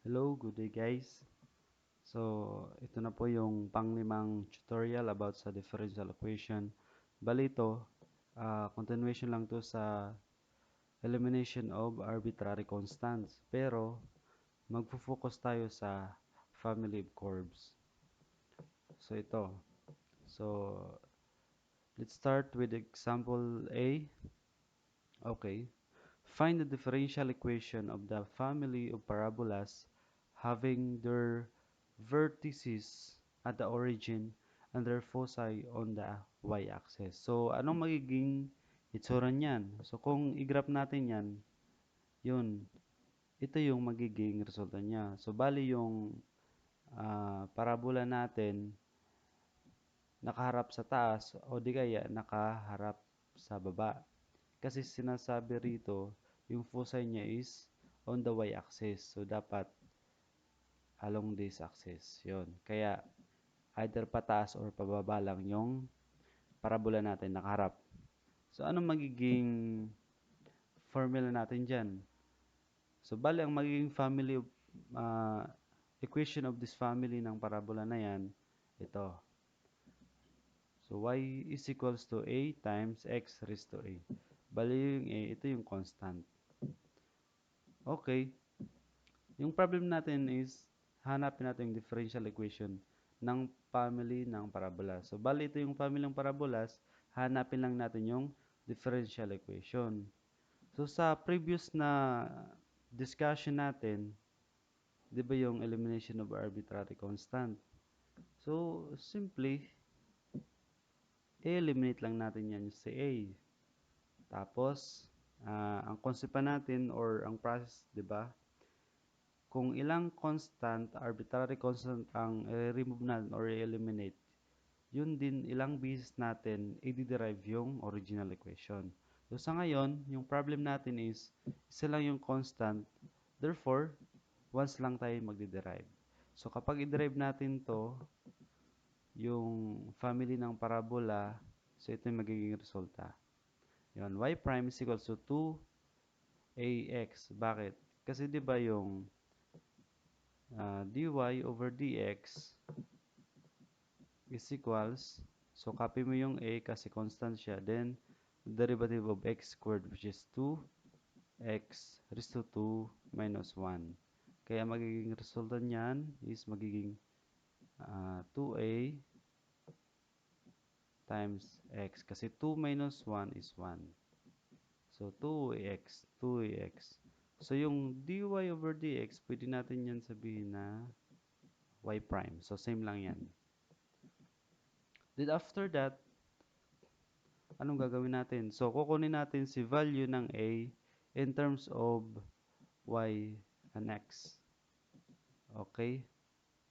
Hello, good day guys. So, ito na po yung panglimang tutorial about sa differential equation. Bali ito, continuation lang to sa elimination of arbitrary constants. Pero, magfo-focus tayo sa family of curves. So, ito. So, let's start with example A. Okay. Find the differential equation of the family of parabolas having their vertices at the origin and their foci on the y-axis. So, anong magiging itsura niyan? So, kung i-graph natin yan, yun, ito yung magiging resulta niya. So, bali yung parabola natin nakaharap sa taas o di kaya nakaharap sa baba. Kasi sinasabi rito, yung foci niya is on the y-axis. So, dapat along this axis. Yun. Kaya, either pataas or pababa lang yung parabola natin nakaharap. So, anong magiging formula natin dyan? So, bali, ang magiging family of, equation of this family ng parabola na yan, ito. So, y is equals to a times x raised to a. Bali, yung a, ito yung constant. Okay. Yung problem natin is, hanapin natin yung differential equation ng family ng parabola. So, bali ito yung family ng parabolas, hanapin lang natin yung differential equation. So, sa previous na discussion natin, di ba yung elimination of arbitrary constant? So, simply, eliminate lang natin yan sa A. Tapos, ang concept pa natin or ang process, di ba? Kung ilang constant, arbitrary constant ang i-remove natin or i-eliminate, yun din ilang beses natin i-derive yung original equation. So sa ngayon, yung problem natin is isa lang yung constant, therefore, once lang tayo magde-derive. So kapag i-derive natin to, yung family ng parabola, so ito yung magiging resulta. Yun, y prime is equals to 2ax. Bakit? Kasi di ba yung dy over dx is equals, so copy mo yung a kasi constant siya, then derivative of x squared which is 2x raised to 2 minus 1. Kaya magiging resulta niyan is magiging 2a times x kasi 2 minus 1 is 1. So 2ax. So yung dy over dx, pwede natin yan sabihin na y prime. So same lang yan. Then after that, anong gagawin natin? So, kukunin natin si value ng A in terms of Y and X. Okay?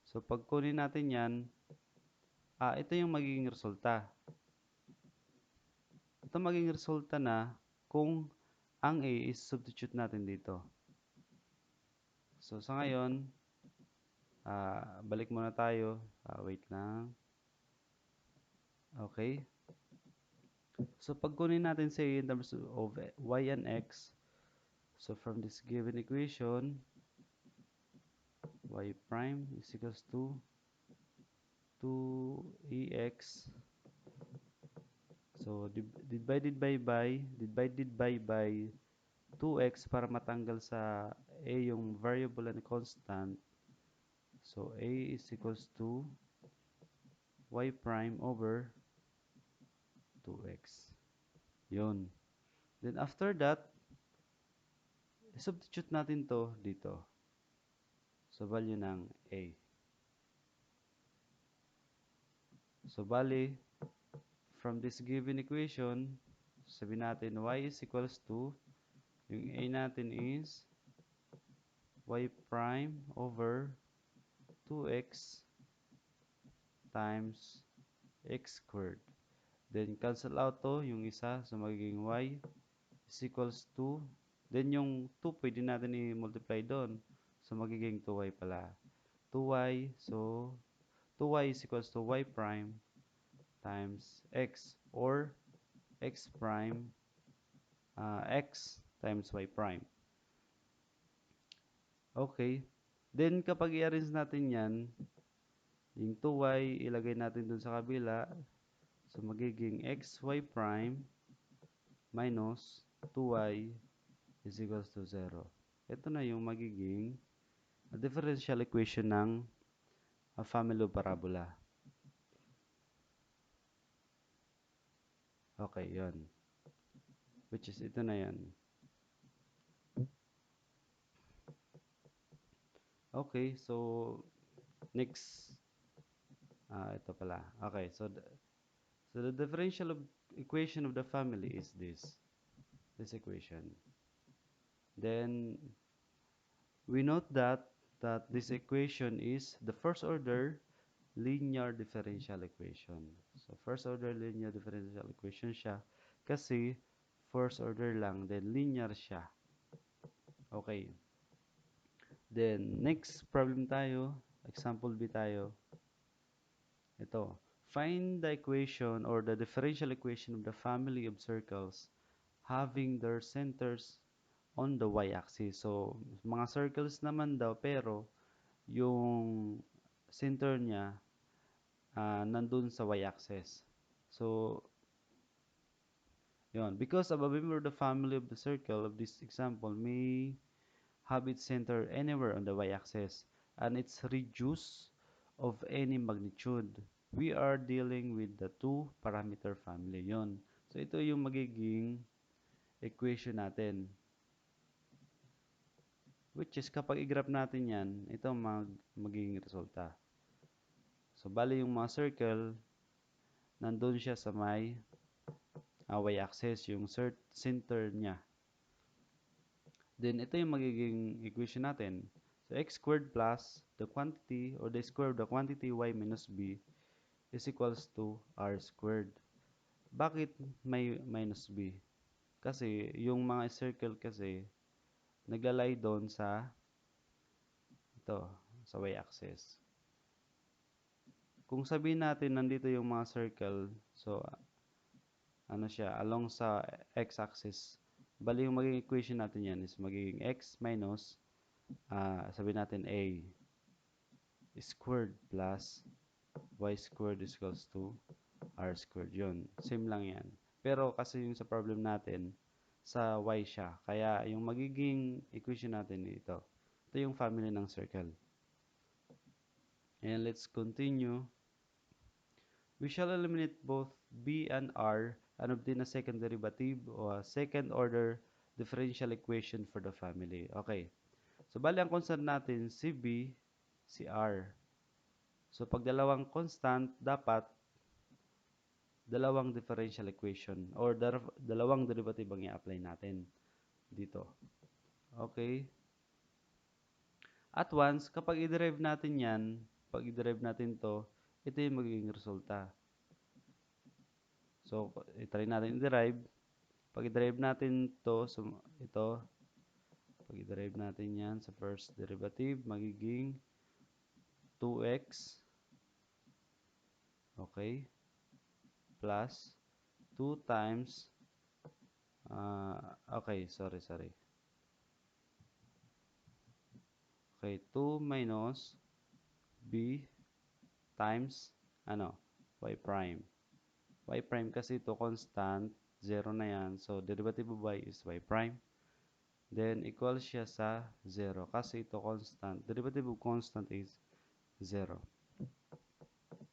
So, pag kunin natin yan, ito yung magiging resulta. Ito magiging resulta na kung ang A is substitute natin dito. So, sa ngayon, balik muna tayo. Wait lang. Okay? So, pag kunin natin si A in terms of Y and X, so from this given equation, y prime is equals to 2ax. So, divided by 2x para matanggal sa a yung variable and constant. So, a is equals to y prime over 2x. Yun. Then, after that, substitute natin to dito sa value ng a. So, bali, from this given equation, sabihin natin y is equals to, yung a natin is y prime over 2x times x squared. Then, cancel out to, yung isa, so magiging y is equals to, then yung 2, pwede natin i-multiply doon. So, magiging 2y pala. 2y, so 2y is equals to y prime times x or x prime, x times y prime. Okay. Then, kapag i-arrange natin yan, yung 2y, ilagay natin dun sa kabila. So, magiging xy prime minus 2y is equals to 0. Ito na yung magiging differential equation ng family of parabola. Okay, yon. Which is, ito na yan. Okay, so, next. Ito pala. Okay, so, the differential equation of the family is this equation. Then, we note that this equation is the first order linear differential equation. So, first order linear differential equation siya kasi first order lang, then linear siya. Okay. Then, next problem tayo. Example B tayo. Ito. Find the equation or the differential equation of the family of circles having their centers on the y-axis. So, mga circles naman daw, pero yung center niya nandun sa y-axis. So, yun. Because a member of the family of the circle of this example may have its center anywhere on the y-axis and its radius of any magnitude. We are dealing with the two-parameter family. Yun. So, ito yung magiging equation natin. Which is, kapag i-graph natin yan, ito magiging resulta. So, bali yung mga circle, nandun siya sa may y-axis, yung center niya. Then, ito yung magiging equation natin. So, x squared plus the quantity or the square of the quantity y minus b is equals to r squared. Bakit may minus b? Kasi, yung mga circle kasi, naglalay doon sa sa y-axis. Kung sabihin natin nandito yung mga circle, so ano siya, along sa x-axis, bali yung magiging equation natin yan is magiging x minus, sabihin natin a squared plus y squared is equals to r squared. Yun, same lang yan. Pero kasi yung sa problem natin, sa y siya. Kaya yung magiging equation natin ito. Ito yung family ng circle. And let's continue. We shall eliminate both b and r and obtain a second derivative or a second order differential equation for the family. Okay. So, bali ang constant natin, si b, si r. So, pag dalawang constant, dapat dalawang differential equation or dalawang derivative ang i-apply natin dito. Okay. At once, kapag i-derive natin yan, pag i-derive natin to, ito yung magiging resulta. So, i-try natin i-derive. Pag i-derive natin to, so, ito, pag i-derive natin yan sa first derivative, magiging 2x, okay, plus 2 times, okay, sorry. Okay, 2 minus b times, y prime. Y prime kasi ito constant, 0 na yan. So, derivative of y is y prime. Then, equal siya sa 0. Kasi ito constant. Derivative of constant is 0.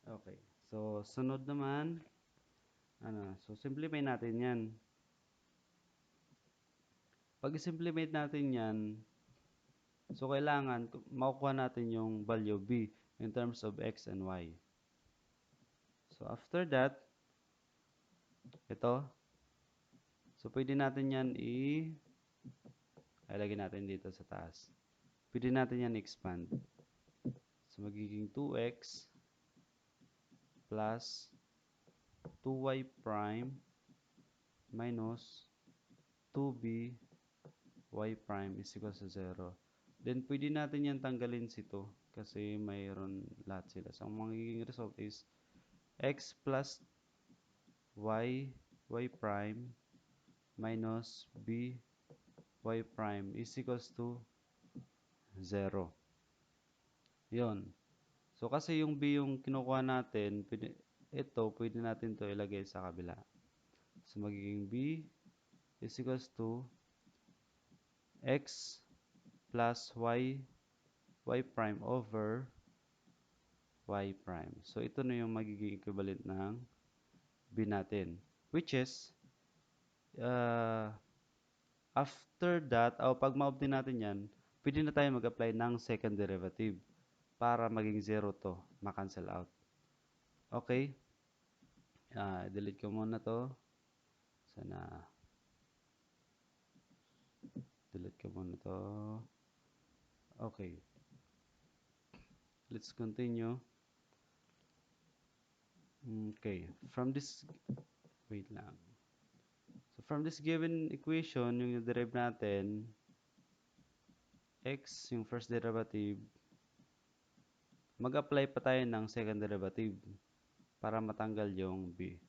Okay. So, sunod naman, so, simplify natin yan. Pag simplify natin yan, so, kailangan makukuha natin yung value b in terms of x and y. So, after that, ito, so, pwede natin yan ilagay natin dito sa taas. Pwede natin yan expand. So, magiging 2x plus 2y prime minus 2b y prime is equal to 0. Then, pwede natin yan tanggalin si 2 kasi mayroon lahat sila. So, ang magiging result is x plus y prime minus b y prime is equals to 0. Yon. So, kasi yung b yung kinukuha natin, pwede natin to ilagay sa kabila. So, magiging b is equals to x plus y prime over y prime. So, ito na yung magiging equivalent ng b natin. Which is, uh, after that, o pag ma-obtain natin yan, pwede na tayo mag-apply ng second derivative para maging 0 to, ma-cancel out. Okay? Delete ko muna to. Sana, delete ko muna to. Okay. Let's continue. Okay. Wait lang. So, from this given equation, yung derive natin, x, yung first derivative, mag-apply pa tayo ng second derivative para matanggal yung b.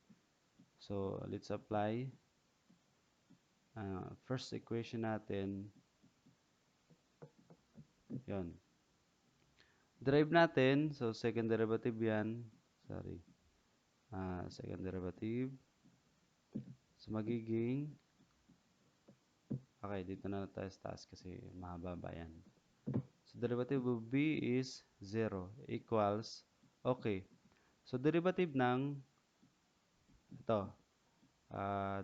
So, let's apply. First equation natin, yon. Derive natin, so second derivative yan. Sorry. Second derivative. So, magiging, okay, dito na tayo sa taas kasi mahaba ba yan. So, derivative of b is 0 equals, okay. So, derivative ng, ito,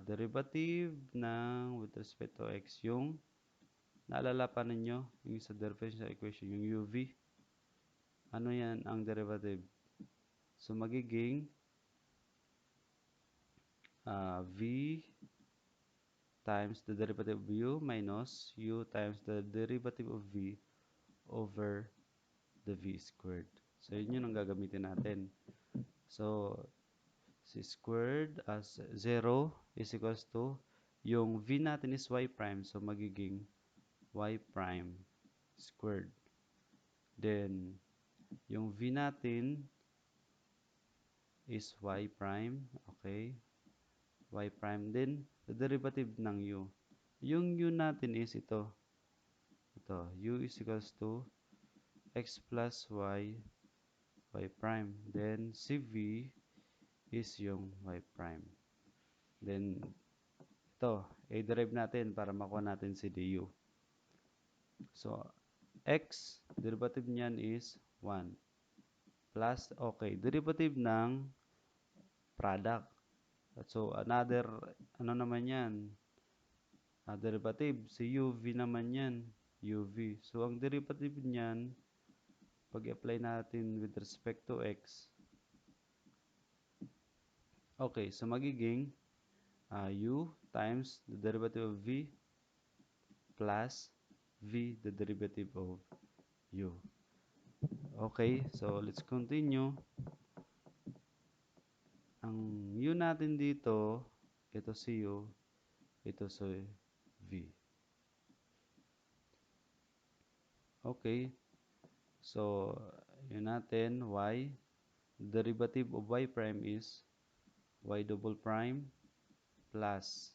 derivative ng with respect to x, yung, naalala pa ninyo, yung sa differential equation, yung uv, ano yan ang derivative? So, magiging, v times the derivative of u minus u times the derivative of v over the v squared. So, yun ang gagamitin natin. So, c squared as 0 is equals to, yung v natin is y prime, so magiging y prime squared. Then, yung v natin is y prime, okay? Y prime din, the derivative ng u. Yung u natin is ito. Ito, u is equals to x plus y prime. Then, cv is yung y prime. Then, ito, i-derive natin para makuha natin si du. So, x, derivative niyan is 1. Plus, okay, derivative ng product. So, another, ano naman yan? Derivative, si uv naman yan. uv. So, ang derivative niyan, pag-apply natin with respect to x, okay, so magiging u times the derivative of v plus v, the derivative of u. Okay, so let's continue. Ang u natin dito, ito si u, ito si v. Okay, so yun natin, y, derivative of y prime is y double prime plus,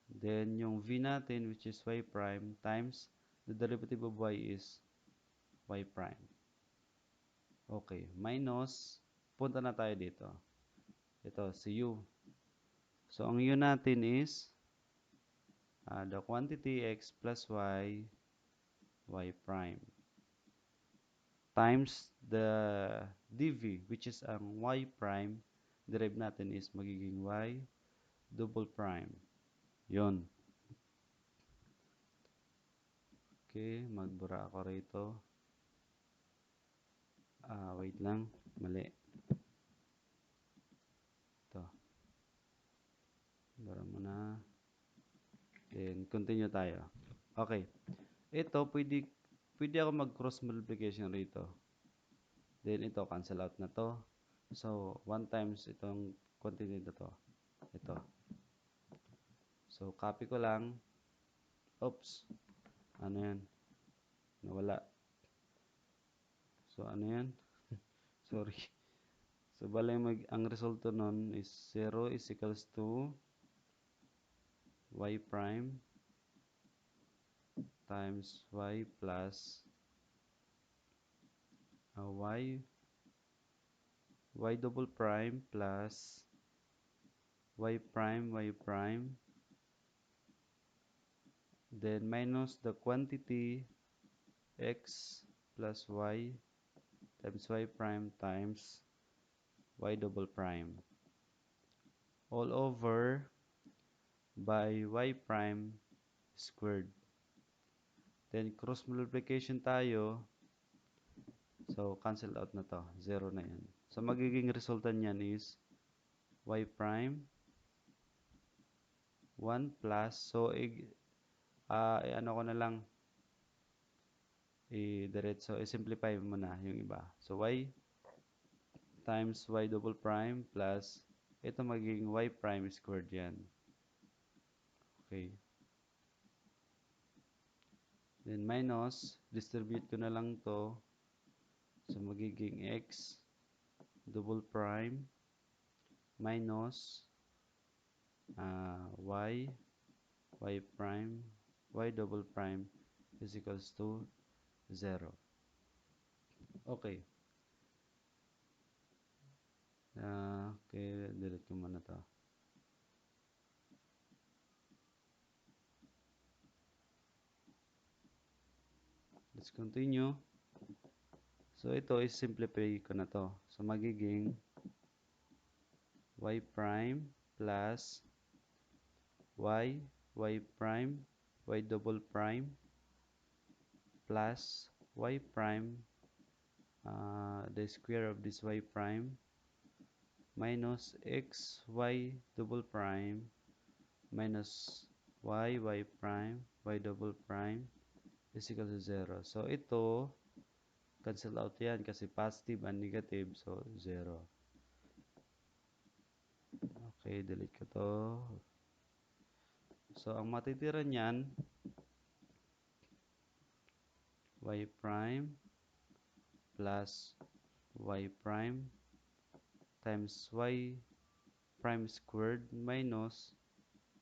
then yung v natin which is y prime times the derivative of y is y prime. Okay, minus, punta na tayo dito. Ito, si u. So, ang u natin is the quantity x plus y prime times the dv which is ang y prime, derive natin is magiging y double prime. Yon. Okay, magbura ako rito. Wait lang, mali. Ito. Bara muna. Then, continue tayo. Okay. Ito, pwede ako mag-cross multiplication rito. Then, ito, cancel out na to. So, 1 times itong quantity na to. Ito. So, copy ko lang. Oops. Ano yan? Nawala. So, ano yan? Sorry. So, bale, ang resulta nun is 0 is equals to y prime times y plus y double prime plus y prime, then minus the quantity x plus y times y prime times y double prime all over by y prime squared. Then cross multiplication tayo. So cancel out na to. 0 na yan. So magiging resulta niyan is y prime 1 plus. So ano ko na lang i-diretso, i-simplify mo na yung iba. So y times y double prime plus ito magiging y prime squared yan. Okay. Then minus, distribute ko na lang to. So magiging x double prime minus y prime, y double prime is equals to 0. Okay. Okay, delete ko muna to. Let's continue. So ito is simplify ko na to. So magiging y prime plus y prime, y double prime plus y prime, the square of this y prime minus x y double prime minus y prime, y double prime is equal to 0. So ito, cancel out yan kasi positive and negative. So 0. Okay, delete ko to. So ang matitira niyan, y prime plus y prime times y prime squared minus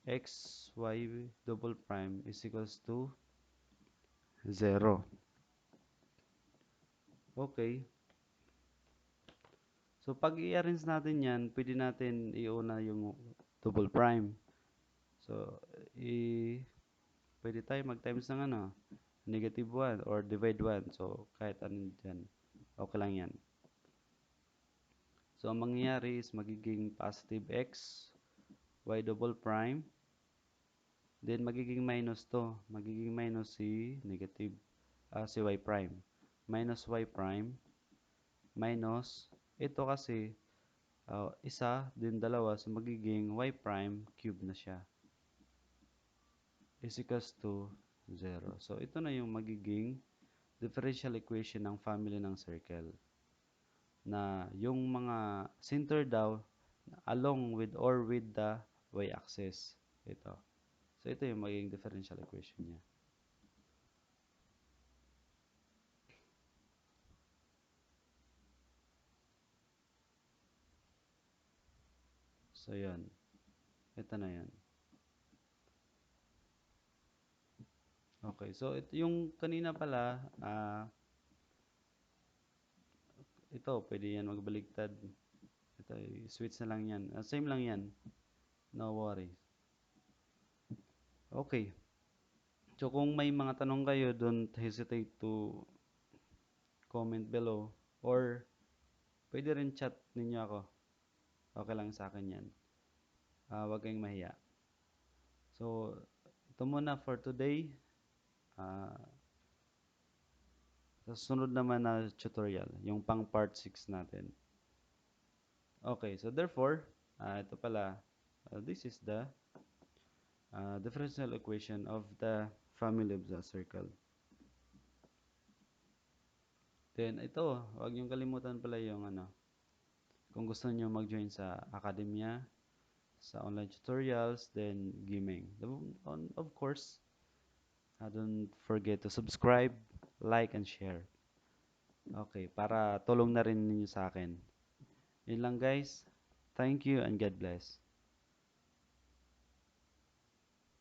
x y double prime is equals to 0. Okay. So pag i-arrange natin yan, pwede natin iuna yung double prime. So, pwede tayo mag-times ng negative 1 or divide 1. So, kahit ano dyan, okay lang yan. So, ang mangyayari is magiging positive x, y double prime, then magiging minus to. Magiging minus si negative, si y prime. Minus y prime, minus, ito kasi, isa, din dalawa, so magiging y prime cube na siya. Is equals to 0. So, ito na yung magiging differential equation ng family ng circle. Na yung mga center daw, along with or with the y-axis. Ito. So, ito yung magiging differential equation niya. So, yun. Ito na yan. Okay. So, ito yung kanina pala, ito, pwede yan magbaligtad. Ito, switch na lang yan. Same lang yan. No worries. Okay. So, kung may mga tanong kayo, don't hesitate to comment below. Or, pwede rin chat ninyo ako. Okay lang sa akin yan. Huwag kayong mahiya. So, ito muna for today. Sa sunod naman na tutorial, yung pang part 6 natin. Okay, so therefore, ito pala, this is the differential equation of the family of the circle. Then, ito, huwag niyong kalimutan pala yung kung gusto niyo mag-join sa academia, sa online tutorials, then gaming. Of course, don't forget to subscribe, like, and share. Okay, para tulong na rin ninyo sa akin. Yun lang guys. Thank you and God bless.